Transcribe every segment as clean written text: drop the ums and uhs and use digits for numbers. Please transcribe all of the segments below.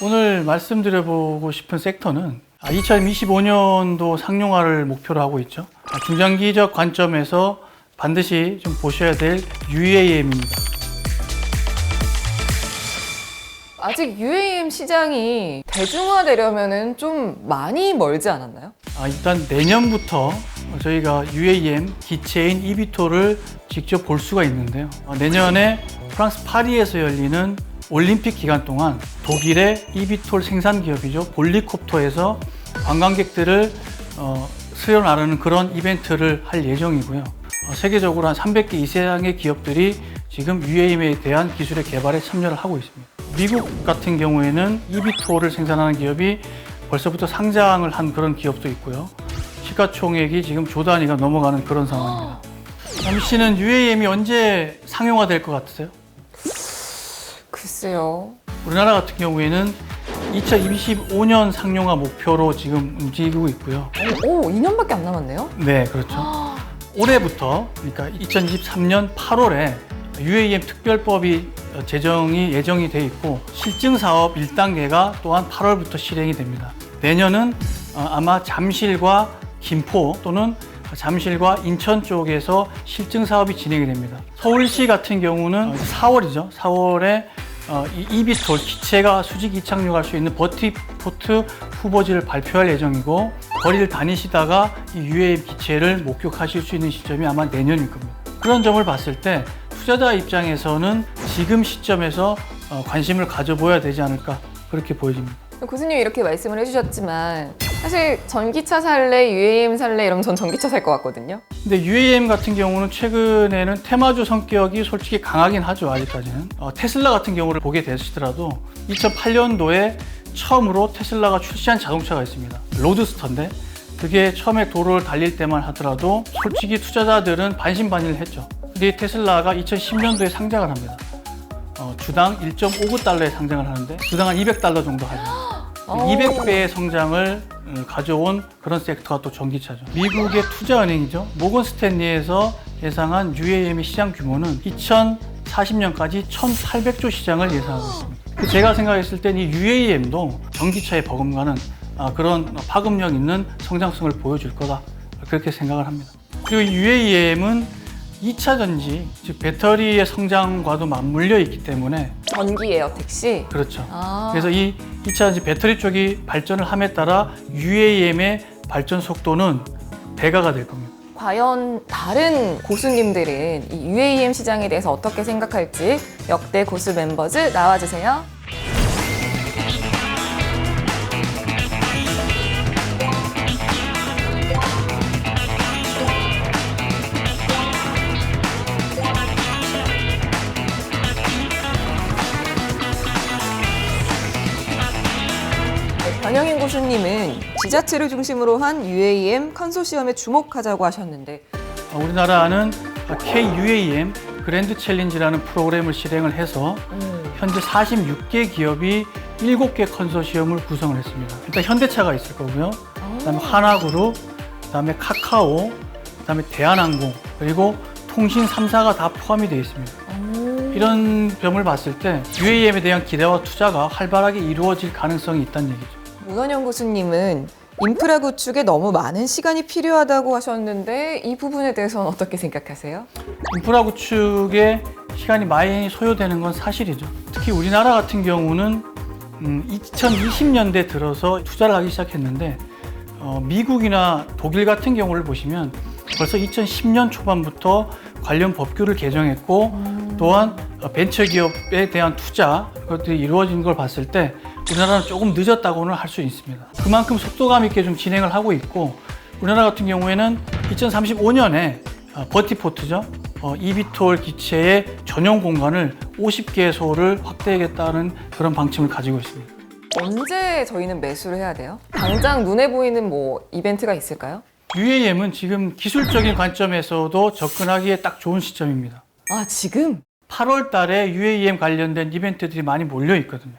오늘 말씀드려보고 싶은 섹터는 2025년도 상용화를 목표로 하고 있죠. 중장기적 관점에서 반드시 좀 보셔야 될 UAM입니다. 아직 UAM 시장이 대중화되려면 좀 많이 멀지 않았나요? 일단 내년부터 저희가 UAM 기체인 eVTOL을 직접 볼 수가 있는데요. 내년에 프랑스 파리에서 열리는 올림픽 기간 동안 독일의 eVTOL 생산 기업이죠. 볼리콥터에서 관광객들을 수요 나르는 그런 이벤트를 할 예정이고요. 세계적으로 한 300개 이상의 기업들이 지금 UAM에 대한 기술의 개발에 참여를 하고 있습니다. 미국 같은 경우에는 eVTOL을 생산하는 기업이 벌써부터 상장을 한 그런 기업도 있고요. 시가총액이 지금 조 단위가 넘어가는 그런 상황입니다. 남희 씨는 UAM이 언제 상용화될 것 같으세요? 글쎄요. 우리나라 같은 경우에는 2025년 상용화 목표로 지금 움직이고 있고요. 오, 2년밖에 안 남았네요? 네, 그렇죠. 올해부터, 그러니까 2023년 8월에 UAM 특별법이 제정이 예정이 돼 있고 실증 사업 1단계가 또한 8월부터 실행이 됩니다. 내년은 아마 잠실과 김포 또는 잠실과 인천 쪽에서 실증 사업이 진행이 됩니다. 서울시 같은 경우는 4월이죠. 4월에 이 eVTOL 기체가 수직 이착륙할 수 있는 버티포트 후보지를 발표할 예정이고 거리를 다니시다가 이 UAM 기체를 목격하실 수 있는 시점이 아마 내년일 겁니다. 그런 점을 봤을 때 투자자 입장에서는 지금 시점에서 관심을 가져보아야 되지 않을까 그렇게 보여집니다. 교수님이 이렇게 말씀을 해주셨지만 사실 전기차 살래, UAM 살래 이러면 전 전기차 살 것 같거든요. 근데 UAM 같은 경우는 최근에는 테마주 성격이 솔직히 강하긴 하죠, 아직까지는. 테슬라 같은 경우를 보게 되시더라도 2008년도에 처음으로 테슬라가 출시한 자동차가 있습니다. 로드스터인데 그게 처음에 도로를 달릴 때만 하더라도 솔직히 투자자들은 반신반의를 했죠. 근데 테슬라가 2010년도에 상장을 합니다. 주당 1.59달러에 상장을 하는데 주당 한 200달러 정도 하죠. 200배의 성장을 가져온 그런 섹터가 또 전기차죠. 미국의 투자은행이죠. 모건 스탠리에서 예상한 UAM의 시장 규모는 2040년까지 1,800조 시장을 예상하고 있습니다. 제가 생각했을 땐 이 UAM도 전기차에 버금가는 그런 파급력 있는 성장성을 보여줄 거다. 그렇게 생각을 합니다. 그리고 UAM은 2차 전지, 즉 배터리의 성장과도 맞물려 있기 때문에 전기예요, 택시? 그렇죠. 그래서 이 2차 전지 배터리 쪽이 발전을 함에 따라 UAM의 발전 속도는 배가가 될 겁니다. 과연 다른 고수님들은 이 UAM 시장에 대해서 어떻게 생각할지 역대 고수 멤버즈 나와주세요. 변영인 고수님은 지자체를 중심으로 한 UAM 컨소시엄에 주목하자고 하셨는데 우리나라는 KUAM 그랜드 챌린지라는 프로그램을 실행을 해서 현재 46개 기업이 7개 컨소시엄을 구성을 했습니다. 일단 현대차가 있을 거고요. 그다음에 하나그룹, 그다음에 카카오, 그다음에 대한항공, 그리고 통신 3사가 다 포함이 되어 있습니다. 이런 점을 봤을 때 UAM에 대한 기대와 투자가 활발하게 이루어질 가능성이 있다는 얘기죠. 문원영 교수님은 인프라 구축에 너무 많은 시간이 필요하다고 하셨는데 이 부분에 대해서는 어떻게 생각하세요? 인프라 구축에 시간이 많이 소요되는 건 사실이죠. 특히 우리나라 같은 경우는 2020년대 들어서 투자를 하기 시작했는데 미국이나 독일 같은 경우를 보시면 벌써 2010년 초반부터 관련 법규를 개정했고 또한 벤처기업에 대한 투자 그것들이 이루어진 걸 봤을 때 우리나라는 조금 늦었다고는 할 수 있습니다. 그만큼 속도감 있게 좀 진행을 하고 있고 우리나라 같은 경우에는 2035년에 버티포트죠. eVTOL 기체의 전용 공간을 50개소를 확대하겠다는 그런 방침을 가지고 있습니다. 언제 저희는 매수를 해야 돼요? 당장 눈에 보이는 뭐 이벤트가 있을까요? UAM은 지금 기술적인 관점에서도 접근하기에 딱 좋은 시점입니다. 아, 지금? 8월 달에 UAM 관련된 이벤트들이 많이 몰려 있거든요.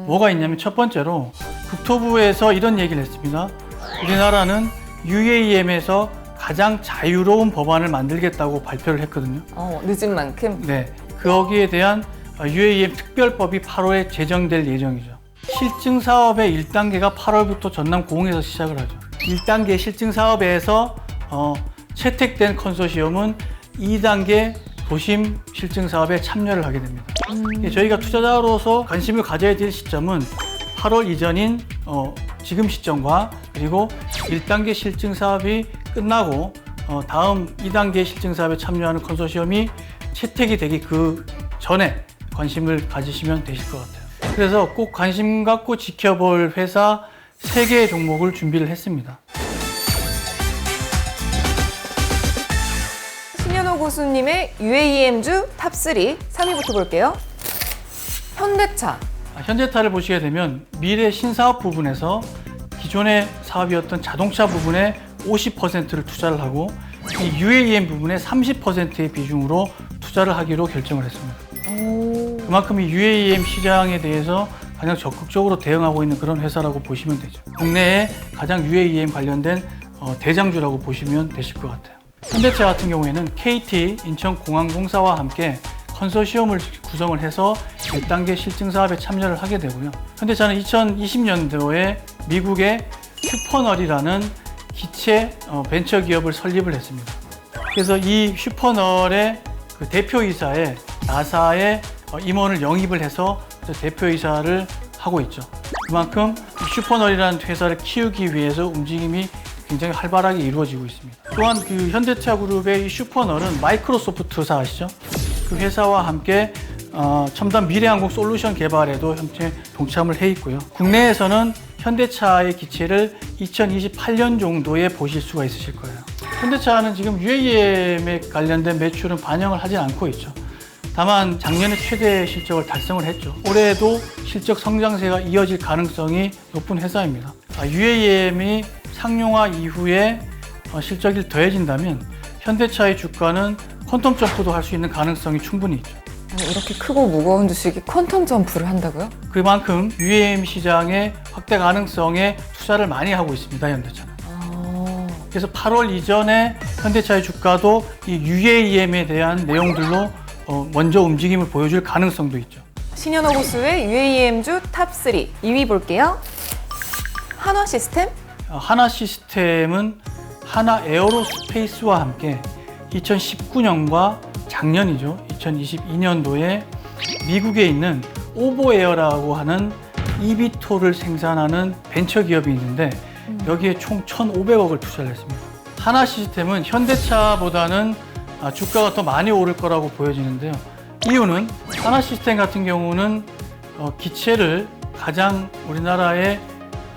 뭐가 있냐면 첫 번째로 국토부에서 이런 얘기를 했습니다. 우리나라는 UAM에서 가장 자유로운 법안을 만들겠다고 발표를 했거든요. 늦은 만큼? 네, 거기에 대한 UAM 특별법이 8월에 제정될 예정이죠. 실증 사업의 1단계가 8월부터 전남 고흥에서 시작을 하죠. 1단계 실증 사업에서 채택된 컨소시엄은 2단계 도심 실증 사업에 참여를 하게 됩니다. 저희가 투자자로서 관심을 가져야 될 시점은 8월 이전인 지금 시점과 그리고 1단계 실증 사업이 끝나고 다음 2단계 실증 사업에 참여하는 컨소시엄이 채택이 되기 그 전에 관심을 가지시면 되실 것 같아요. 그래서 꼭 관심 갖고 지켜볼 회사 3개의 종목을 준비를 했습니다. 신현호 고수님의 UAEM주 탑3, 3위부터 볼게요. 현대차. 현대차를 보시게 되면 미래 신사업 부분에서 기존의 사업이었던 자동차 부분에 50%를 투자를 하고 이 UAM 부분에 30%의 비중으로 투자를 하기로 결정을 했습니다. 그만큼 이 UAM 시장에 대해서 가장 적극적으로 대응하고 있는 그런 회사라고 보시면 되죠. 국내에 가장 UAM 관련된 대장주라고 보시면 되실 것 같아요. 현대차 같은 경우에는 KT 인천공항공사와 함께 컨소시엄을 구성을 해서 1단계 실증 사업에 참여를 하게 되고요. 현대차는 2020년도에 미국의 슈퍼널이라는 기체 벤처 기업을 설립을 했습니다. 그래서 이 슈퍼널의 그 대표이사에 나사의 임원을 영입을 해서 대표이사를 하고 있죠. 그만큼 슈퍼널이라는 회사를 키우기 위해서 움직임이 굉장히 활발하게 이루어지고 있습니다. 또한 그 현대차 그룹의 이 슈퍼널은 마이크로소프트사 아시죠? 그 회사와 함께 첨단 미래항공 솔루션 개발에도 현재 동참을 해 있고요. 국내에서는 현대차의 기체를 2028년 정도에 보실 수가 있으실 거예요. 현대차는 지금 UAM에 관련된 매출은 반영을 하지 않고 있죠. 다만 작년에 최대 실적을 달성을 했죠. 올해도 실적 성장세가 이어질 가능성이 높은 회사입니다. UAM이 상용화 이후에 실적이 더해진다면 현대차의 주가는 퀀텀 점프도 할 수 있는 가능성이 충분히 있죠. 아니, 이렇게 크고 무거운 주식이 퀀텀 점프를 한다고요? 그만큼 UAM 시장의 확대 가능성에 투자를 많이 하고 있습니다, 현대차는. 그래서 8월 이전에 현대차의 주가도 이 UAM에 대한 내용들로 먼저 움직임을 보여줄 가능성도 있죠. 신현호 고수의 UAEM주 탑3, 2위 볼게요. 한화시스템? 한화시스템은 하나에어로스페이스와 함께 2019년과 작년이죠. 2022년도에 미국에 있는 오보에어라고 하는 eVTOL을 생산하는 벤처 기업이 있는데 여기에 총 1,500억을 투자를 했습니다. 한화시스템은 현대차보다는 주가가 더 많이 오를 거라고 보여지는데요. 이유는 한화시스템 같은 경우는 기체를 가장 우리나라에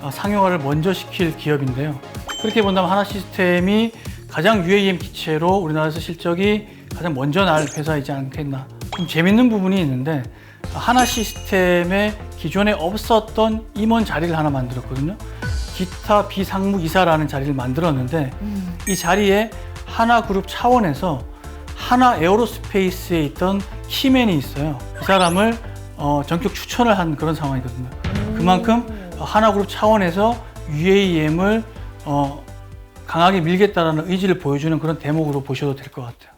상용화를 먼저 시킬 기업인데요. 그렇게 본다면 한화시스템이 가장 UAM 기체로 우리나라에서 실적이 가장 먼저 날 회사이지 않겠나. 좀 재밌는 부분이 있는데 한화시스템의 기존에 없었던 임원 자리를 하나 만들었거든요. 기타 비상무이사라는 자리를 만들었는데 이 자리에 하나그룹 차원에서 하나에어로스페이스에 있던 키맨이 있어요. 그 사람을 전격 추천을 한 그런 상황이거든요. 그만큼 하나그룹 차원에서 UAM을 강하게 밀겠다라는 의지를 보여주는 그런 대목으로 보셔도 될 것 같아요.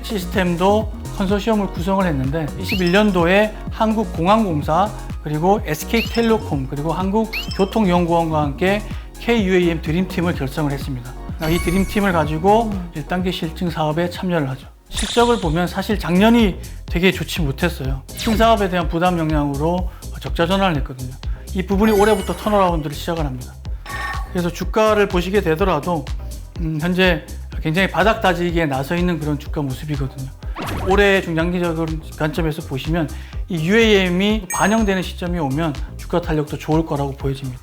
하나시스템도 컨소시엄을 구성을 했는데 21년도에 한국공항공사 그리고 SK텔레콤 그리고 한국교통연구원과 함께 KUAM 드림팀을 결성을 했습니다. 이 드림팀을 가지고 1단계 실증 사업에 참여를 하죠. 실적을 보면 사실 작년이 되게 좋지 못했어요. 신사업에 대한 부담 영향으로 적자 전환을 했거든요. 이 부분이 올해부터 턴어라운드를 시작을 합니다. 그래서 주가를 보시게 되더라도 현재 굉장히 바닥 다지기에 나서 있는 그런 주가 모습이거든요. 올해 중장기적인 관점에서 보시면 이 UAM이 반영되는 시점이 오면 주가 탄력도 좋을 거라고 보여집니다.